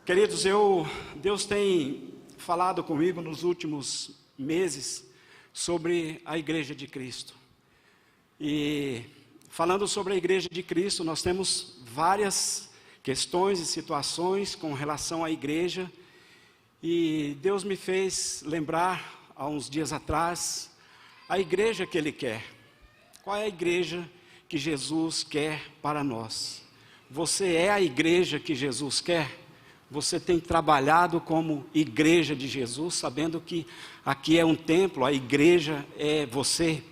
Queridos, Deus tem falado comigo nos últimos meses sobre a Igreja de Cristo. E falando sobre a Igreja de Cristo, nós temos várias questões e situações com relação à igreja. E Deus me fez lembrar, há uns dias atrás, a igreja que Ele quer. Qual é a igreja que Jesus quer para nós? Você é a igreja que Jesus quer? Você tem trabalhado como igreja de Jesus, sabendo que aqui é um templo, a igreja é você?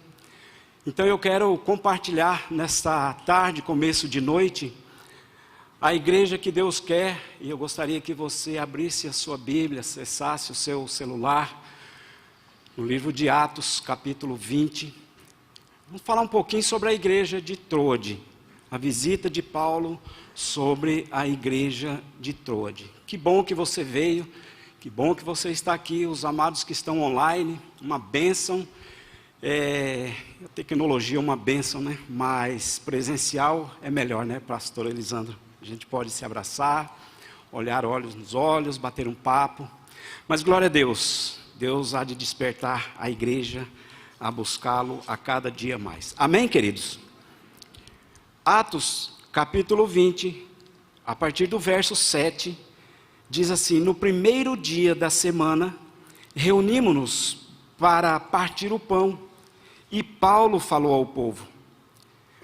Então eu quero compartilhar nesta tarde, começo de noite, a igreja que Deus quer, e eu gostaria que você abrisse a sua Bíblia, acessasse o seu celular, no livro de Atos, capítulo 20. Vamos falar um pouquinho sobre a igreja de Troade, a visita de Paulo sobre a igreja de Troade. Que bom que você veio, que bom que você está aqui, os amados que estão online, uma bênção. A tecnologia é uma bênção, né? Mas presencial é melhor, né, pastor Elisandro? A gente pode se abraçar, olhar olhos nos olhos, bater um papo. Mas glória a Deus, Deus há de despertar a igreja a buscá-lo a cada dia mais. Amém, queridos? Atos, capítulo 20, a partir do verso 7, diz assim: no primeiro dia da semana, reunimos-nos para partir o pão, e Paulo falou ao povo.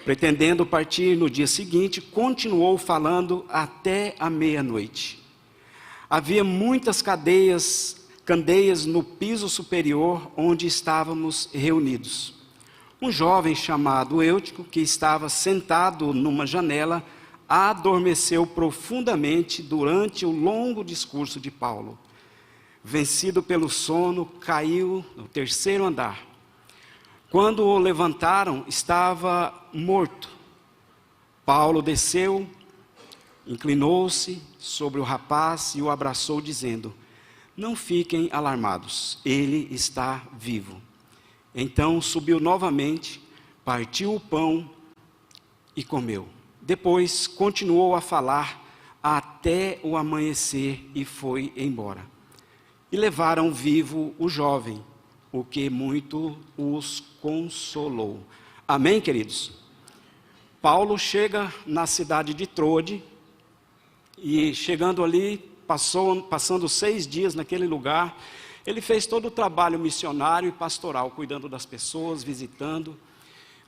Pretendendo partir no dia seguinte, continuou falando até a meia-noite. Havia muitas candeias no piso superior onde estávamos reunidos. Um jovem chamado Eutico, que estava sentado numa janela, adormeceu profundamente durante o longo discurso de Paulo. Vencido pelo sono, caiu no terceiro andar. Quando o levantaram, estava morto. Paulo desceu, inclinou-se sobre o rapaz e o abraçou, dizendo: não fiquem alarmados, ele está vivo. Então subiu novamente, partiu o pão e comeu. Depois continuou a falar até o amanhecer e foi embora. E levaram vivo o jovem, o que muito os consolou. Amém, queridos? Paulo chega na cidade de Troade, e chegando ali, passando 6 dias naquele lugar, ele fez todo o trabalho missionário e pastoral, cuidando das pessoas, visitando,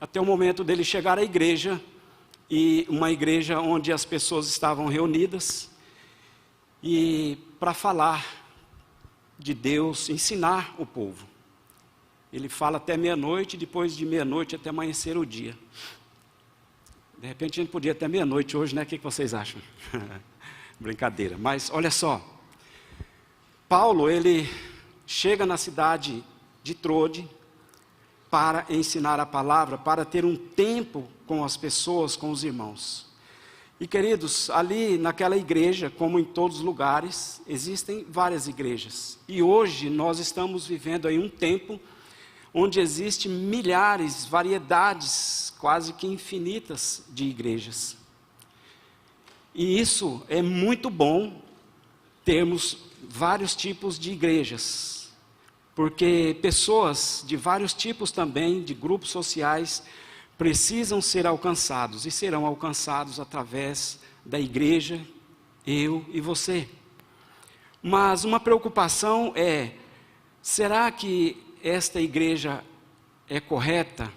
até o momento dele chegar à igreja, e uma igreja onde as pessoas estavam reunidas, e para falar de Deus, ensinar o povo. Ele fala até meia-noite, depois de meia-noite até amanhecer o dia. De repente a gente podia até meia-noite hoje, né? O que vocês acham? Brincadeira, mas olha só. Paulo, ele chega na cidade de Troade para ensinar a palavra, para ter um tempo com as pessoas, com os irmãos. E queridos, ali naquela igreja, como em todos os lugares, existem várias igrejas. E hoje nós estamos vivendo aí um tempo onde existem milhares, variedades, quase que infinitas de igrejas. E isso é muito bom, termos vários tipos de igrejas, porque pessoas de vários tipos também, de grupos sociais, precisam ser alcançados, e serão alcançados através da igreja, eu e você. Mas uma preocupação é, será que esta igreja é correta?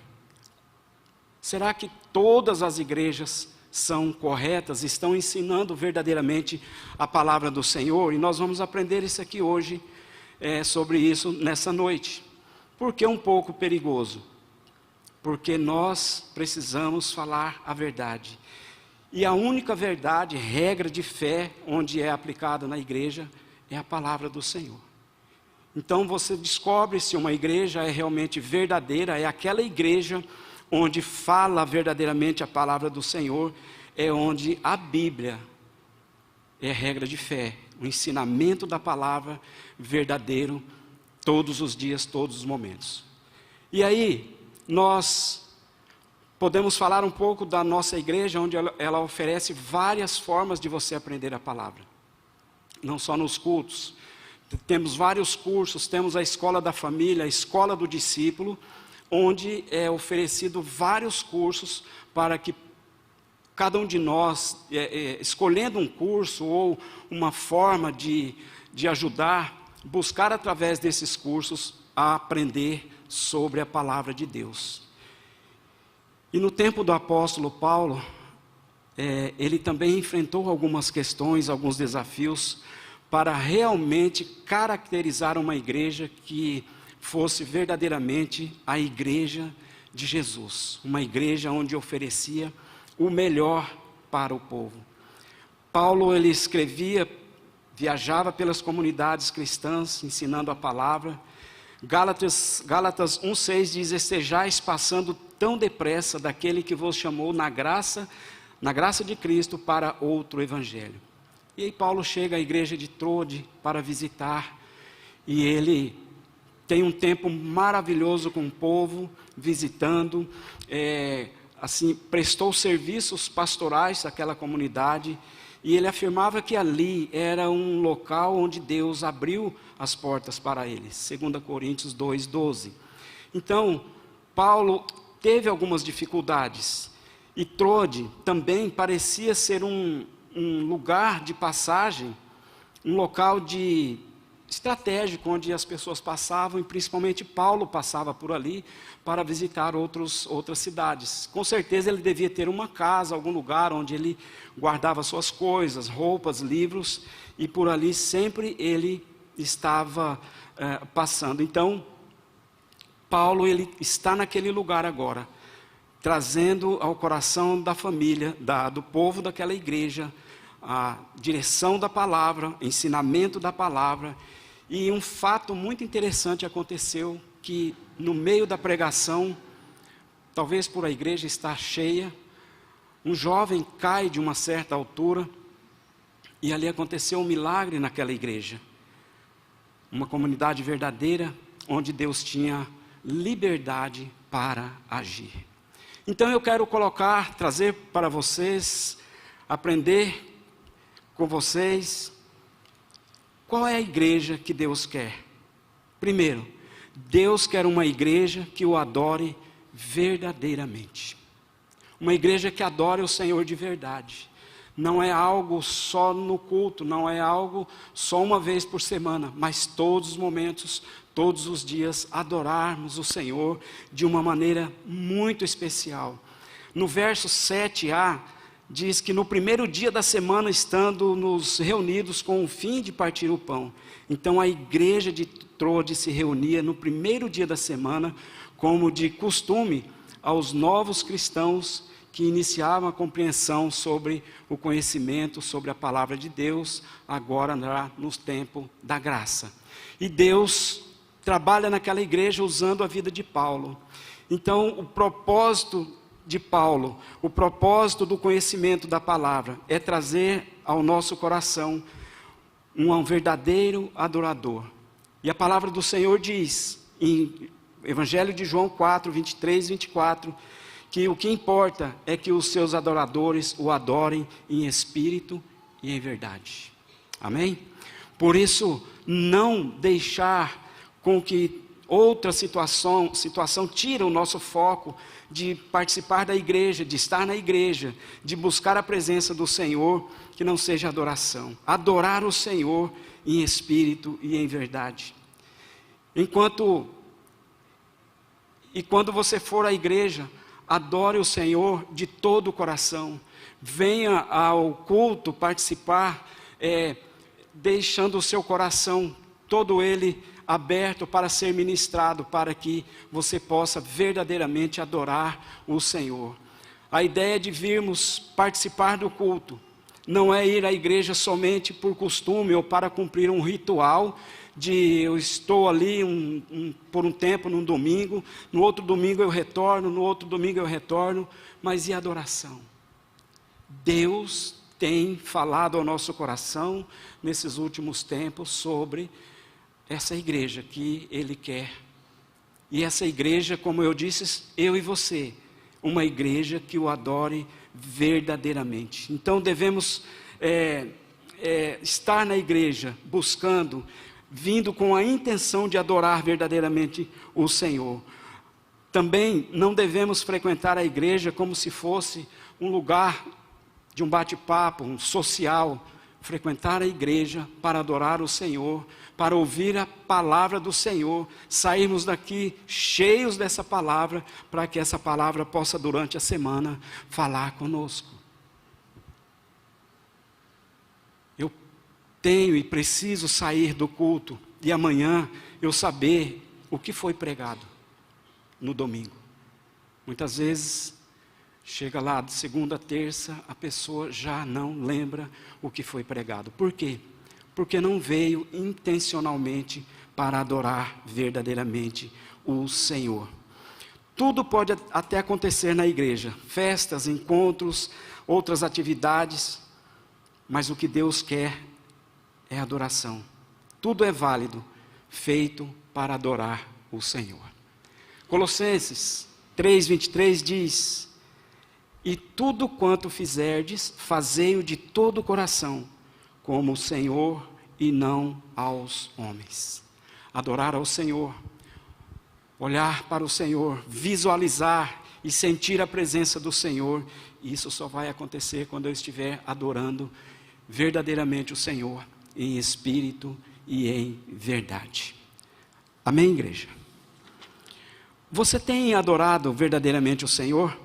Será que todas as igrejas são corretas, estão ensinando verdadeiramente a palavra do Senhor? E nós vamos aprender isso aqui hoje, sobre isso nessa noite. Por que um pouco perigoso? Porque nós precisamos falar a verdade. E a única verdade, regra de fé, onde é aplicada na igreja, é a palavra do Senhor. Então você descobre se uma igreja é realmente verdadeira, é aquela igreja onde fala verdadeiramente a palavra do Senhor, é onde a Bíblia é regra de fé, o ensinamento da palavra verdadeiro, todos os dias, todos os momentos. E aí, nós podemos falar um pouco da nossa igreja, onde ela oferece várias formas de você aprender a palavra. não só nos cultos. Temos vários cursos, temos a Escola da Família, a Escola do Discípulo, onde é oferecido vários cursos para que cada um de nós, escolhendo um curso ou uma forma de ajudar, buscar através desses cursos a aprender sobre a palavra de Deus. E no tempo do apóstolo Paulo, ele também enfrentou algumas questões, alguns desafios, para realmente caracterizar uma igreja que fosse verdadeiramente a igreja de Jesus, uma igreja onde oferecia o melhor para o povo. Paulo, ele escrevia, viajava pelas comunidades cristãs, ensinando a palavra. Gálatas 1,6 diz: estejais passando tão depressa daquele que vos chamou na graça de Cristo para outro evangelho. E aí Paulo chega à igreja de Trode para visitar, e ele tem um tempo maravilhoso com o povo, visitando, assim, prestou serviços pastorais àquela comunidade, e ele afirmava que ali era um local onde Deus abriu as portas para eles, 2 Coríntios 2,12. Então, Paulo teve algumas dificuldades, e Trode também parecia ser um lugar de passagem, um local estratégico, onde as pessoas passavam, e principalmente Paulo passava por ali para visitar outras cidades. Com certeza ele devia ter uma casa, algum lugar onde ele guardava suas coisas, roupas, livros, e por ali sempre ele estava passando. Então, Paulo, ele está naquele lugar agora, trazendo ao coração da família, do povo daquela igreja, a direção da palavra, ensinamento da palavra. E um fato muito interessante aconteceu, que no meio da pregação, talvez por a igreja estar cheia, um jovem cai de uma certa altura, e ali aconteceu um milagre naquela igreja. Uma comunidade verdadeira, onde Deus tinha liberdade para agir. Então eu quero trazer para vocês, aprender com vocês, qual é a igreja que Deus quer. Primeiro, Deus quer uma igreja que o adore verdadeiramente. Uma igreja que adore o Senhor de verdade. Não é algo só no culto, não é algo só uma vez por semana, mas todos os momentos, todos os dias, adorarmos o Senhor de uma maneira muito especial. No verso 7a, diz que no primeiro dia da semana, estando nos reunidos com o fim de partir o pão. Então a igreja de Trode se reunia no primeiro dia da semana, como de costume, aos novos cristãos que iniciavam a compreensão sobre o conhecimento, sobre a palavra de Deus, agora no tempo da graça. E Deus trabalha naquela igreja usando a vida de Paulo. Então o propósito de Paulo, o propósito do conhecimento da palavra, é trazer ao nosso coração um verdadeiro adorador. E a palavra do Senhor diz, em Evangelho de João 4, 23 e 24, que o que importa é que os seus adoradores o adorem em espírito e em verdade. Amém? Por isso, não deixar com que outra situação tire o nosso foco de participar da igreja, de estar na igreja, de buscar a presença do Senhor, que não seja adoração. Adorar o Senhor em espírito e em verdade. E quando você for à igreja, adore o Senhor de todo o coração. Venha ao culto participar, deixando o seu coração todo ele aberto para ser ministrado, para que você possa verdadeiramente adorar o Senhor. A ideia de virmos participar do culto não é ir à igreja somente por costume ou para cumprir um ritual de eu estou ali por um tempo, num domingo, no outro domingo eu retorno, no outro domingo eu retorno, mas e a adoração? Deus tem falado ao nosso coração nesses últimos tempos sobre essa igreja que Ele quer. E essa igreja, como eu disse, eu e você, uma igreja que o adore verdadeiramente. Então devemos estar na igreja, buscando, vindo com a intenção de adorar verdadeiramente o Senhor. Também não devemos frequentar a igreja como se fosse um lugar de um bate-papo, um social. Frequentar a igreja para adorar o Senhor, para ouvir a palavra do Senhor, sairmos daqui cheios dessa palavra, para que essa palavra possa durante a semana falar conosco. Eu tenho e preciso sair do culto e amanhã eu saber o que foi pregado no domingo. Muitas vezes chega lá de segunda a terça, a pessoa já não lembra o que foi pregado. Por quê? Porque não veio intencionalmente para adorar verdadeiramente o Senhor. Tudo pode até acontecer na igreja, festas, encontros, outras atividades, mas o que Deus quer é adoração. Tudo é válido, feito para adorar o Senhor. Colossenses 3:23 diz: e tudo quanto fizerdes, fazei-o de todo o coração, como o Senhor e não aos homens. Adorar ao Senhor, olhar para o Senhor, visualizar e sentir a presença do Senhor, isso só vai acontecer quando eu estiver adorando verdadeiramente o Senhor, em espírito e em verdade. Amém, igreja? Você tem adorado verdadeiramente o Senhor?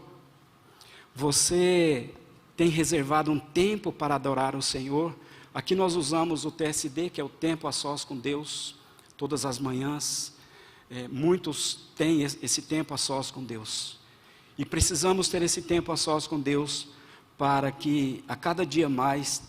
Você tem reservado um tempo para adorar o Senhor? Aqui nós usamos o TSD, que é o tempo a sós com Deus, todas as manhãs. Muitos têm esse tempo a sós com Deus. E precisamos ter esse tempo a sós com Deus, para que a cada dia mais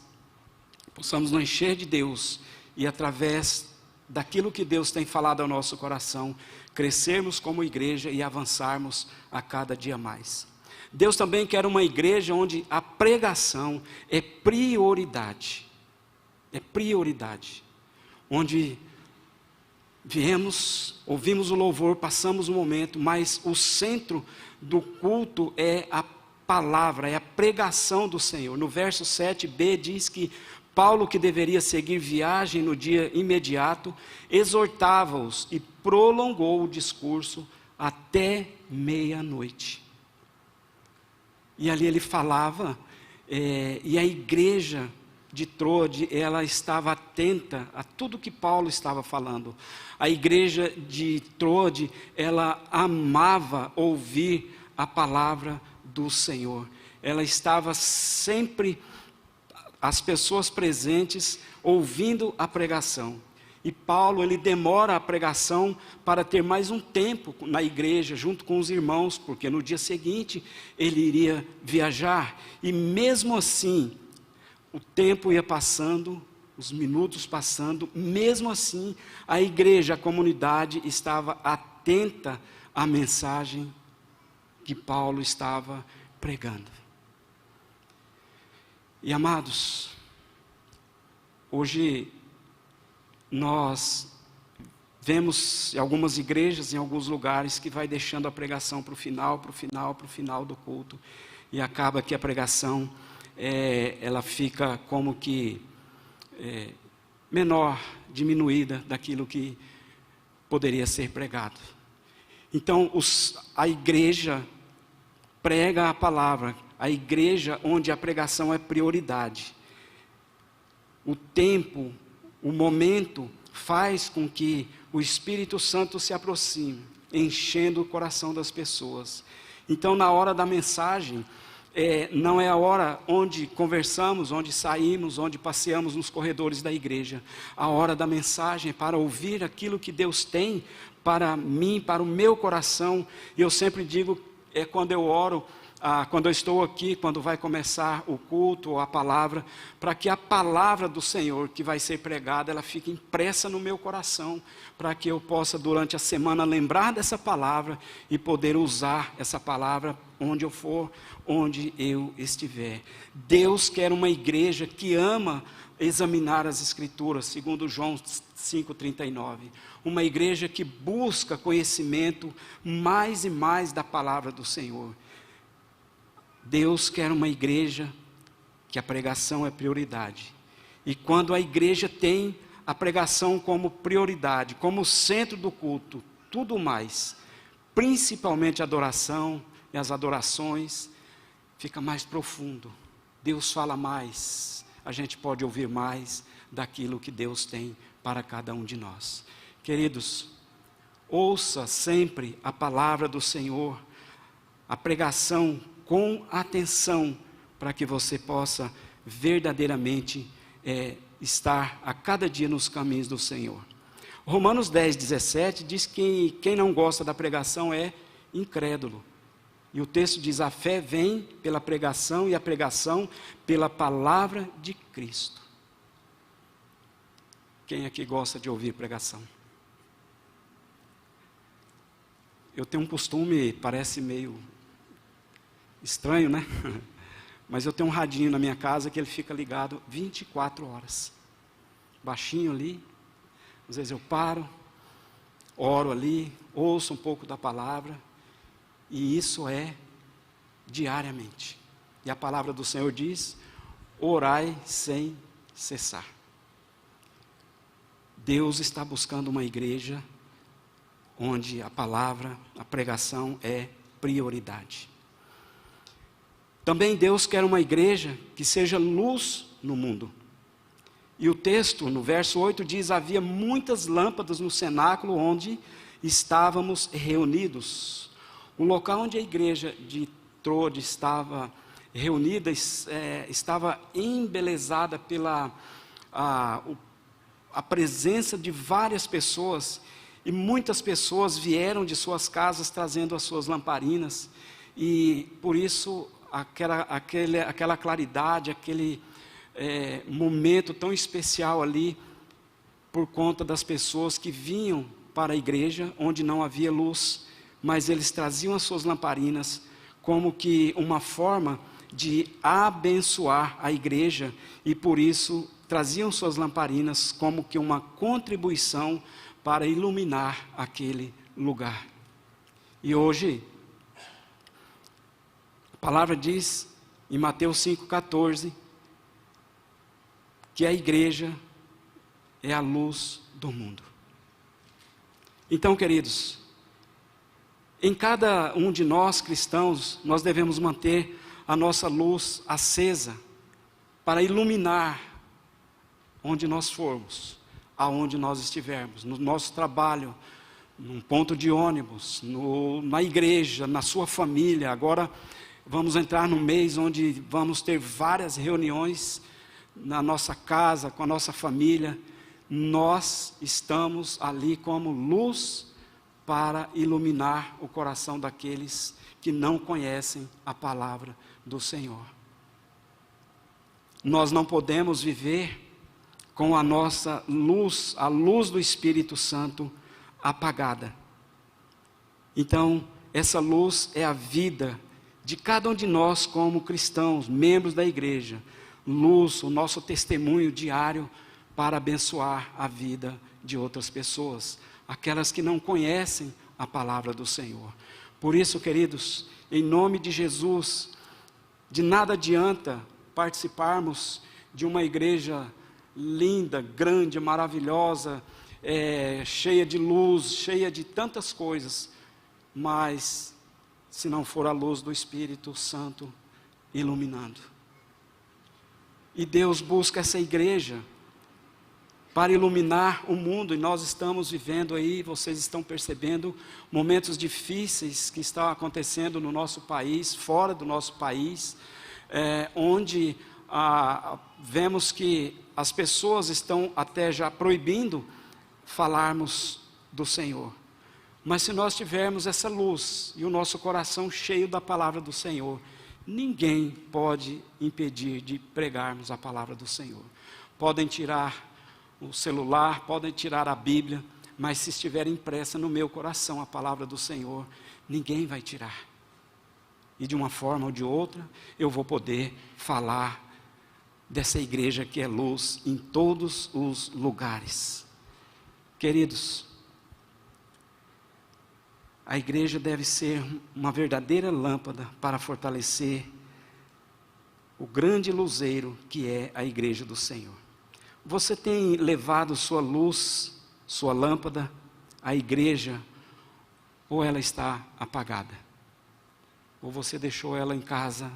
possamos nos encher de Deus e através daquilo que Deus tem falado ao nosso coração, crescermos como igreja e avançarmos a cada dia mais. Deus também quer uma igreja onde a pregação é prioridade. É prioridade. Onde viemos, ouvimos o louvor, passamos um momento, mas o centro do culto é a palavra, é a pregação do Senhor. No verso 7b diz que Paulo, que deveria seguir viagem no dia imediato, exortava-os e prolongou o discurso até meia-noite. E ali ele falava, e a igreja de Troade, ela estava atenta a tudo que Paulo estava falando. A igreja de Troade, ela amava ouvir a palavra do Senhor. Ela estava sempre, as pessoas presentes, ouvindo a pregação. E Paulo, ele demora a pregação para ter mais um tempo na igreja, junto com os irmãos, porque no dia seguinte ele iria viajar. E mesmo assim, o tempo ia passando, os minutos passando, mesmo assim, a igreja, a comunidade estava atenta à mensagem que Paulo estava pregando. E amados, hoje nós vemos em algumas igrejas, em alguns lugares, que vai deixando a pregação para o final do culto, e acaba que a pregação, ela fica como que menor, diminuída daquilo que poderia ser pregado. Então, a igreja prega a palavra, a igreja onde a pregação é prioridade. O tempo, o momento faz com que o Espírito Santo se aproxime, enchendo o coração das pessoas. Então, na hora da mensagem, não é a hora onde conversamos, onde saímos, onde passeamos nos corredores da igreja. A hora da mensagem é para ouvir aquilo que Deus tem para mim, para o meu coração. E eu sempre digo, quando eu oro, quando eu estou aqui, quando vai começar o culto ou a palavra, para que a palavra do Senhor que vai ser pregada, ela fique impressa no meu coração, para que eu possa durante a semana lembrar dessa palavra e poder usar essa palavra onde eu for, onde eu estiver. Deus quer uma igreja que ama examinar as Escrituras, segundo João 5,39. Uma igreja que busca conhecimento mais e mais da palavra do Senhor. Deus quer uma igreja que a pregação é prioridade E quando a igreja tem a pregação como prioridade, como centro do culto, tudo mais, principalmente a adoração e as adorações, fica mais profundo. Deus fala mais, a gente pode ouvir mais daquilo que Deus tem para cada um de nós. Queridos, ouça sempre a palavra do Senhor, a pregação com atenção, para que você possa verdadeiramente estar a cada dia nos caminhos do Senhor. Romanos 10:17 diz que quem não gosta da pregação é incrédulo. E o texto diz: a fé vem pela pregação e a pregação pela palavra de Cristo. Quem aqui gosta de ouvir pregação? Eu tenho um costume, parece meio estranho, né? Mas eu tenho um radinho na minha casa que ele fica ligado 24 horas. Baixinho ali. Às vezes eu paro, oro ali, ouço um pouco da palavra. E isso é diariamente. E a palavra do Senhor diz: orai sem cessar. Deus está buscando uma igreja onde a palavra, a pregação é prioridade. Também Deus quer uma igreja que seja luz no mundo. E o texto, no verso 8, diz: havia muitas lâmpadas no cenáculo onde estávamos reunidos. O local onde a igreja de Trode estava reunida, estava embelezada pela a presença de várias pessoas, e muitas pessoas vieram de suas casas trazendo as suas lamparinas, e por isso aquela claridade, aquele momento tão especial ali, por conta das pessoas que vinham para a igreja, onde não havia luz, mas eles traziam as suas lamparinas, como que uma forma de abençoar a igreja, e por isso traziam suas lamparinas como que uma contribuição para iluminar aquele lugar. E hoje, a palavra diz em Mateus 5,14, que a igreja é a luz do mundo. Então, queridos, em cada um de nós cristãos, nós devemos manter a nossa luz acesa, para iluminar onde nós formos, aonde nós estivermos, no nosso trabalho, num ponto de ônibus, na igreja, na sua família. Agora vamos entrar num mês onde vamos ter várias reuniões na nossa casa, com a nossa família. Nós estamos ali como luz para iluminar o coração daqueles que não conhecem a palavra do Senhor. Nós não podemos viver com a nossa luz, a luz do Espírito Santo, apagada. Então, essa luz é a vida de cada um de nós como cristãos, membros da igreja. Luz, o nosso testemunho diário para abençoar a vida de outras pessoas, aquelas que não conhecem a palavra do Senhor. Por isso, queridos, em nome de Jesus, de nada adianta participarmos de uma igreja linda, grande, maravilhosa, cheia de luz, cheia de tantas coisas, mas se não for a luz do Espírito Santo iluminando. E Deus busca essa igreja para iluminar o mundo, e nós estamos vivendo aí, vocês estão percebendo, momentos difíceis que estão acontecendo no nosso país, fora do nosso país, onde vemos que as pessoas estão até já proibindo falarmos do Senhor. Mas se nós tivermos essa luz e o nosso coração cheio da palavra do Senhor, ninguém pode impedir de pregarmos a palavra do Senhor. Podem tirar o celular, podem tirar a Bíblia, mas se estiver impressa no meu coração a palavra do Senhor, ninguém vai tirar. E de uma forma ou de outra, eu vou poder falar dessa igreja que é luz em todos os lugares. Queridos, a igreja deve ser uma verdadeira lâmpada para fortalecer o grande luzeiro que é a igreja do Senhor. Você tem levado sua luz, sua lâmpada à igreja, ou ela está apagada? Ou você deixou ela em casa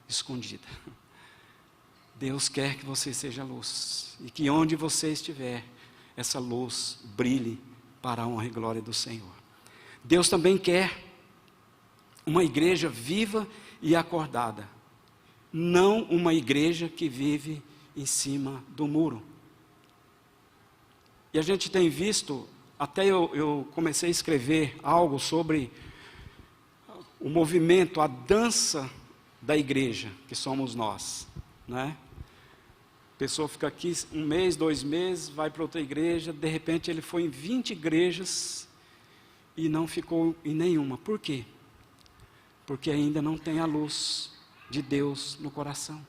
escondida? Deus quer que você seja luz, e que onde você estiver, essa luz brilhe para a honra e glória do Senhor. Deus também quer uma igreja viva e acordada, não uma igreja que vive em cima do muro. E a gente tem visto, até eu comecei a escrever algo sobre o movimento, a dança da igreja, que somos nós, né? A pessoa fica aqui 1 mês, 2 meses, vai para outra igreja, de repente ele foi em 20 igrejas e não ficou em nenhuma. Por quê? Porque ainda não tem a luz de Deus no coração.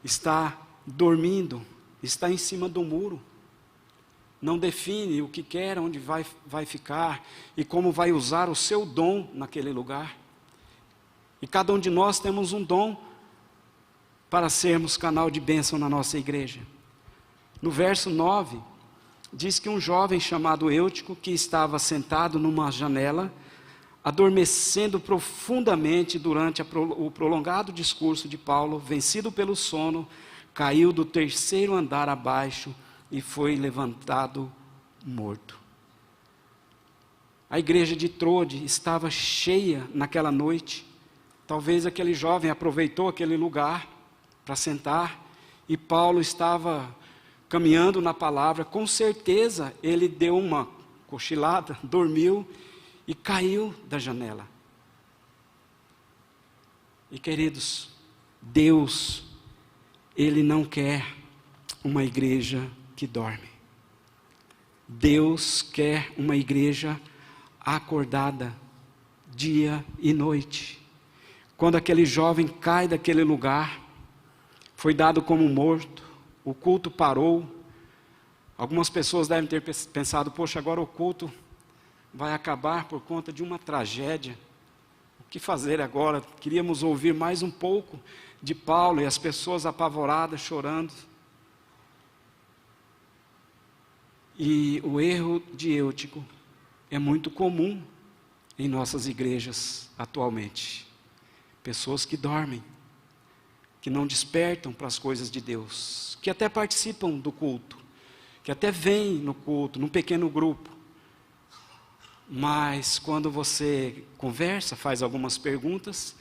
Está dormindo, está em cima do muro. Não define o que quer, onde vai ficar e como vai usar o seu dom naquele lugar. E cada um de nós temos um dom para sermos canal de bênção na nossa igreja. No verso 9, diz que um jovem chamado Eutico, que estava sentado numa janela, adormecendo profundamente durante o prolongado discurso de Paulo, vencido pelo sono, caiu do 3º andar abaixo e foi levantado morto. A igreja de Trode estava cheia naquela noite. Talvez aquele jovem aproveitou aquele lugar para sentar, e Paulo estava caminhando na palavra. Com certeza ele deu uma cochilada, dormiu e caiu da janela. E queridos, Deus, Ele não quer uma igreja que dorme. Deus quer uma igreja acordada dia e noite. Quando aquele jovem cai daquele lugar, foi dado como morto, o culto parou. Algumas pessoas devem ter pensado, poxa, agora o culto vai acabar por conta de uma tragédia. O que fazer agora? Queríamos ouvir mais um pouco de Paulo, e as pessoas apavoradas, chorando. E o erro de Eutico é muito comum em nossas igrejas atualmente. Pessoas que dormem, que não despertam para as coisas de Deus, que até participam do culto, que até vêm no culto, num pequeno grupo, mas quando você conversa, faz algumas perguntas,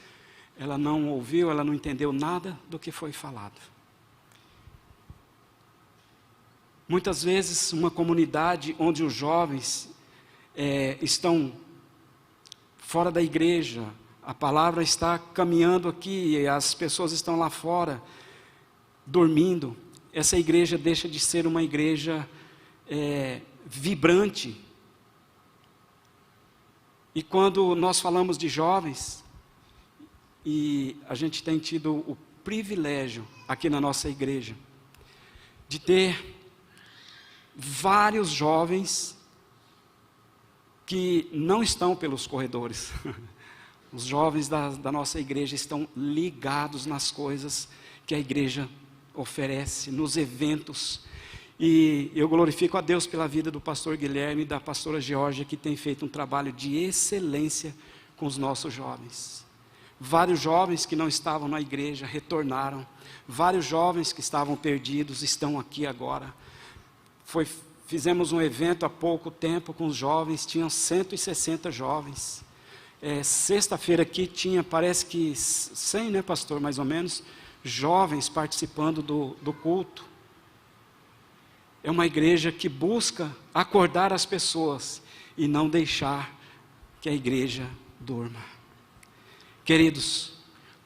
ela não ouviu, ela não entendeu nada do que foi falado. Muitas vezes uma comunidade onde os jovens estão fora da igreja, a palavra está caminhando aqui, e as pessoas estão lá fora, dormindo. Essa igreja deixa de ser uma igreja vibrante. E quando nós falamos de jovens, e a gente tem tido o privilégio aqui na nossa igreja, de ter vários jovens que não estão pelos corredores. Os jovens da nossa igreja estão ligados nas coisas que a igreja oferece, nos eventos. E eu glorifico a Deus pela vida do pastor Guilherme e da pastora Georgia, que tem feito um trabalho de excelência com os nossos jovens. Vários jovens que não estavam na igreja retornaram. Vários jovens que estavam perdidos estão aqui agora. Fizemos um evento há pouco tempo com os jovens, tinham 160 jovens. Sexta-feira aqui tinha, parece que 100, né, pastor, mais ou menos, jovens participando do culto. É uma igreja que busca acordar as pessoas e não deixar que a igreja durma. Queridos,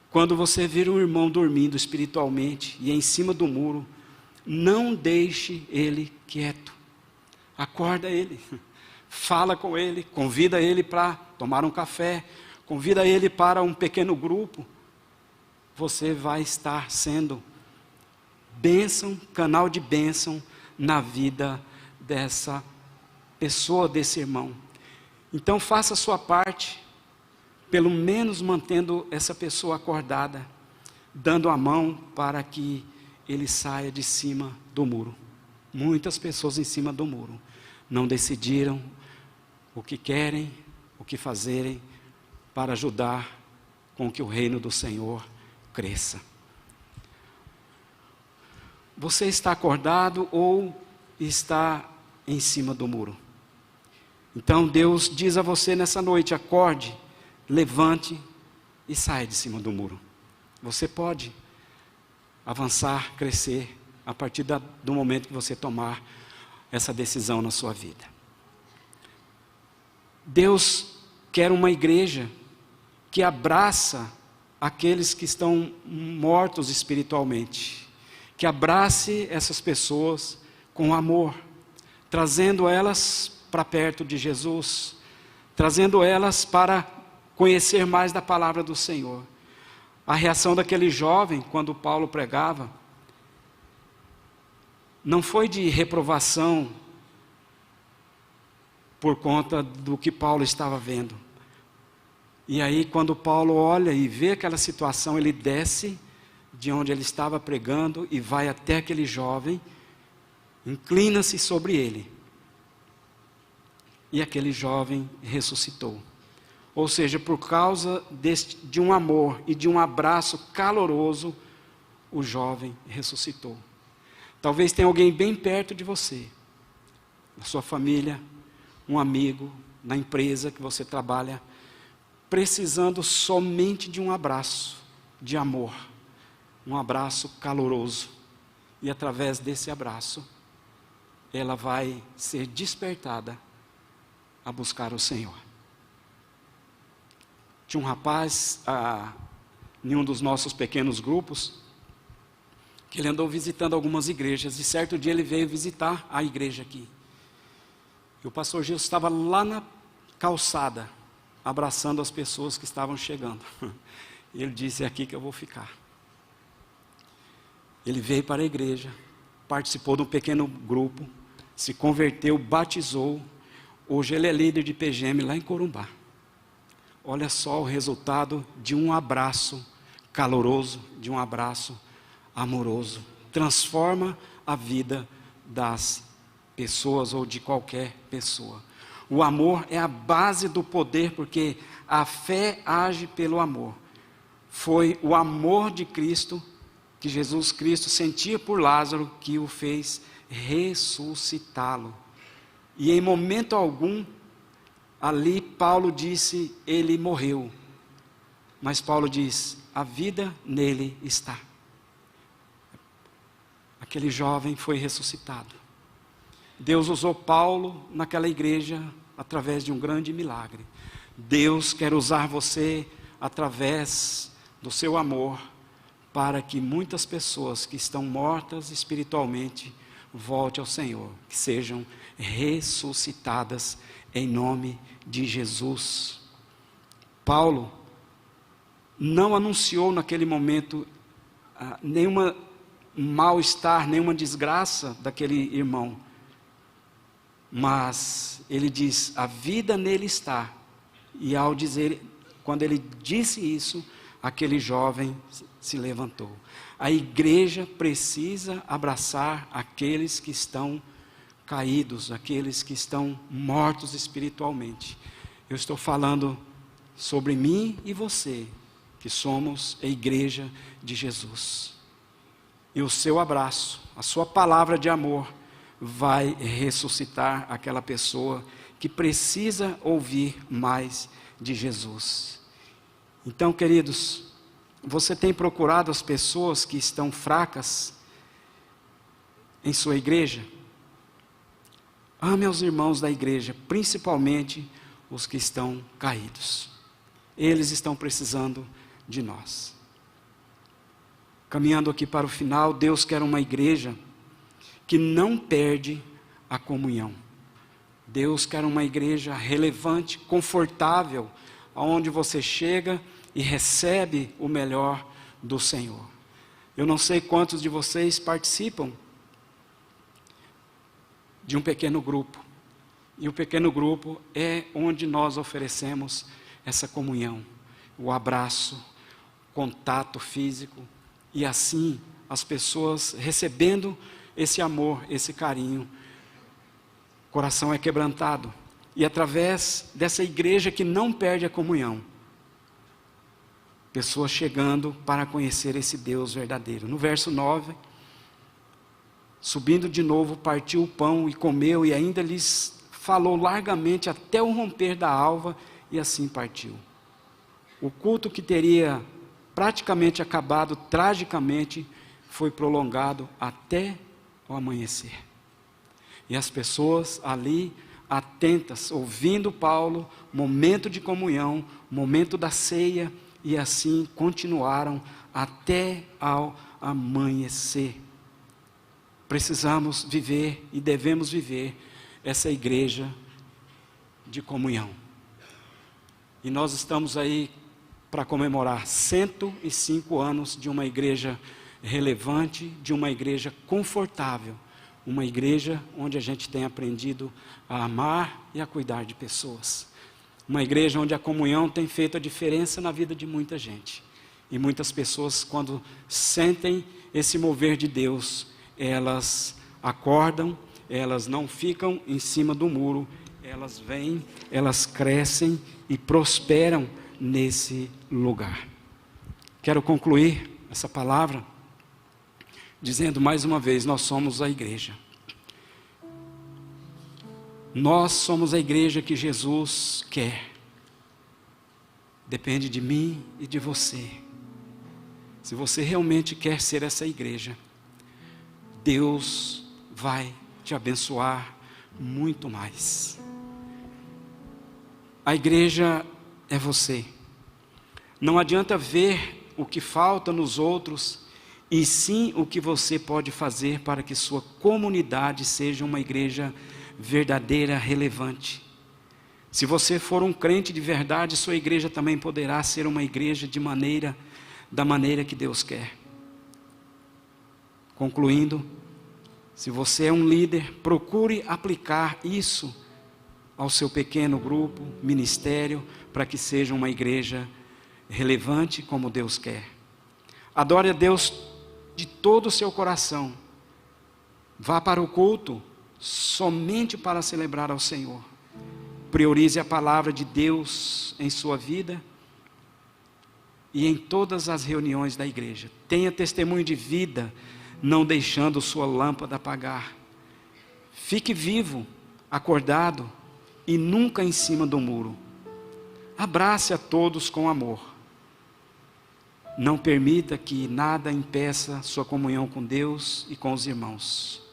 quando você vir um irmão dormindo espiritualmente e em cima do muro, não deixe ele quieto. Acorda ele. Fala com ele, convida ele para tomar um café, convida ele para um pequeno grupo. Você vai estar sendo bênção, canal de bênção na vida dessa pessoa, desse irmão. Então faça a sua parte, pelo menos mantendo essa pessoa acordada, dando a mão para que ele saia de cima do muro. Muitas pessoas em cima do muro não decidiram o que querem, o que fazerem para ajudar com que o reino do Senhor cresça. Você está acordado ou está em cima do muro? Então Deus diz a você nessa noite: acorde, levante e saia de cima do muro. Você pode avançar, crescer, a partir do momento que você tomar essa decisão na sua vida. Deus quer uma igreja que abraça aqueles que estão mortos espiritualmente, que abrace essas pessoas com amor, trazendo elas para perto de Jesus, trazendo elas para conhecer mais da palavra do Senhor. A reação daquele jovem, quando Paulo pregava, não foi de reprovação por conta do que Paulo estava vendo. E aí, quando Paulo olha e vê aquela situação, ele desce de onde ele estava pregando e vai até aquele jovem, inclina-se sobre ele. E aquele jovem ressuscitou. Ou seja, por causa de um amor e de um abraço caloroso, o jovem ressuscitou. Talvez tenha alguém bem perto de você, na sua família, um amigo, na empresa que você trabalha, precisando somente de um abraço de amor, um abraço caloroso. E através desse abraço, ela vai ser despertada a buscar o Senhor. Tinha um rapaz, em um dos nossos pequenos grupos, que ele andou visitando algumas igrejas, e certo dia ele veio visitar a igreja aqui. E o pastor Gilson estava lá na calçada, abraçando as pessoas que estavam chegando. E ele disse: é aqui que eu vou ficar. Ele veio para a igreja, participou de um pequeno grupo, se converteu, batizou. Hoje ele é líder de PGM lá em Corumbá. Olha só o resultado de um abraço caloroso, de um abraço amoroso. Transforma a vida das pessoas ou de qualquer pessoa. O amor é a base do poder, porque a fé age pelo amor. Foi o amor de Cristo, que Jesus Cristo sentia por Lázaro, que o fez ressuscitá-lo. E em momento algum, ali Paulo disse, ele morreu. Mas Paulo diz, a vida nele está. Aquele jovem foi ressuscitado. Deus usou Paulo naquela igreja através de um grande milagre. Deus quer usar você através do seu amor para que muitas pessoas que estão mortas espiritualmente voltem ao Senhor, que sejam ressuscitadas em nome de Jesus. Paulo não anunciou naquele momento nenhuma mal-estar, nenhuma desgraça daquele irmão. Mas ele diz, a vida nele está. E ao dizer, quando ele disse isso, aquele jovem se levantou. A igreja precisa abraçar aqueles que estão caídos, aqueles que estão mortos espiritualmente. Eu estou falando sobre mim e você, que somos a igreja de Jesus. E o seu abraço, a sua palavra de amor, vai ressuscitar aquela pessoa que precisa ouvir mais de Jesus. Então, queridos, você tem procurado as pessoas que estão fracas em sua igreja? Ame os irmãos da igreja, principalmente os que estão caídos. Eles estão precisando de nós. Caminhando aqui para o final, Deus quer uma igreja que não perde a comunhão. Deus quer uma igreja relevante, confortável, onde você chega e recebe o melhor do Senhor. Eu não sei quantos de vocês participam de um pequeno grupo. E o pequeno grupo é onde nós oferecemos essa comunhão, o abraço, contato físico, e assim as pessoas recebendo esse amor, esse carinho, o coração é quebrantado. E através dessa igreja que não perde a comunhão, pessoas chegando para conhecer esse Deus verdadeiro. No verso 9, subindo de novo, partiu o pão e comeu, e ainda lhes falou largamente até o romper da alva, e assim partiu. O culto que teria praticamente acabado tragicamente, foi prolongado até o amanhecer. E as pessoas ali, atentas, ouvindo Paulo, momento de comunhão, momento da ceia, e assim continuaram até ao amanhecer. Precisamos viver e devemos viver essa igreja de comunhão. E nós estamos aí para comemorar 105 anos de uma igreja relevante, de uma igreja confortável, uma igreja onde a gente tem aprendido a amar e a cuidar de pessoas. Uma igreja onde a comunhão tem feito a diferença na vida de muita gente. E muitas pessoas, quando sentem esse mover de Deus, elas acordam, elas não ficam em cima do muro, elas vêm, elas crescem e prosperam nesse lugar. Quero concluir essa palavra dizendo mais uma vez: nós somos a igreja. Nós somos a igreja que Jesus quer. Depende de mim e de você. Se você realmente quer ser essa igreja, Deus vai te abençoar muito mais. A igreja é você. Não adianta ver o que falta nos outros, e sim o que você pode fazer para que sua comunidade seja uma igreja verdadeira, relevante. Se você for um crente de verdade, sua igreja também poderá ser uma igreja da maneira que Deus quer. Concluindo, se você é um líder, procure aplicar isso ao seu pequeno grupo, ministério, para que seja uma igreja relevante como Deus quer. Adore a Deus de todo o seu coração. Vá para o culto somente para celebrar ao Senhor. Priorize a palavra de Deus em sua vida e em todas as reuniões da igreja. Tenha testemunho de vida, não deixando sua lâmpada apagar. Fique vivo, acordado e nunca em cima do muro. Abrace a todos com amor. Não permita que nada impeça sua comunhão com Deus e com os irmãos.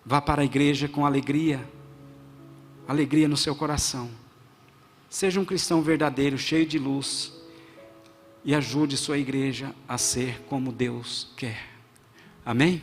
Vá para a igreja com alegria no seu coração. Seja um cristão verdadeiro, cheio de luz, e ajude sua igreja a ser como Deus quer. Amém?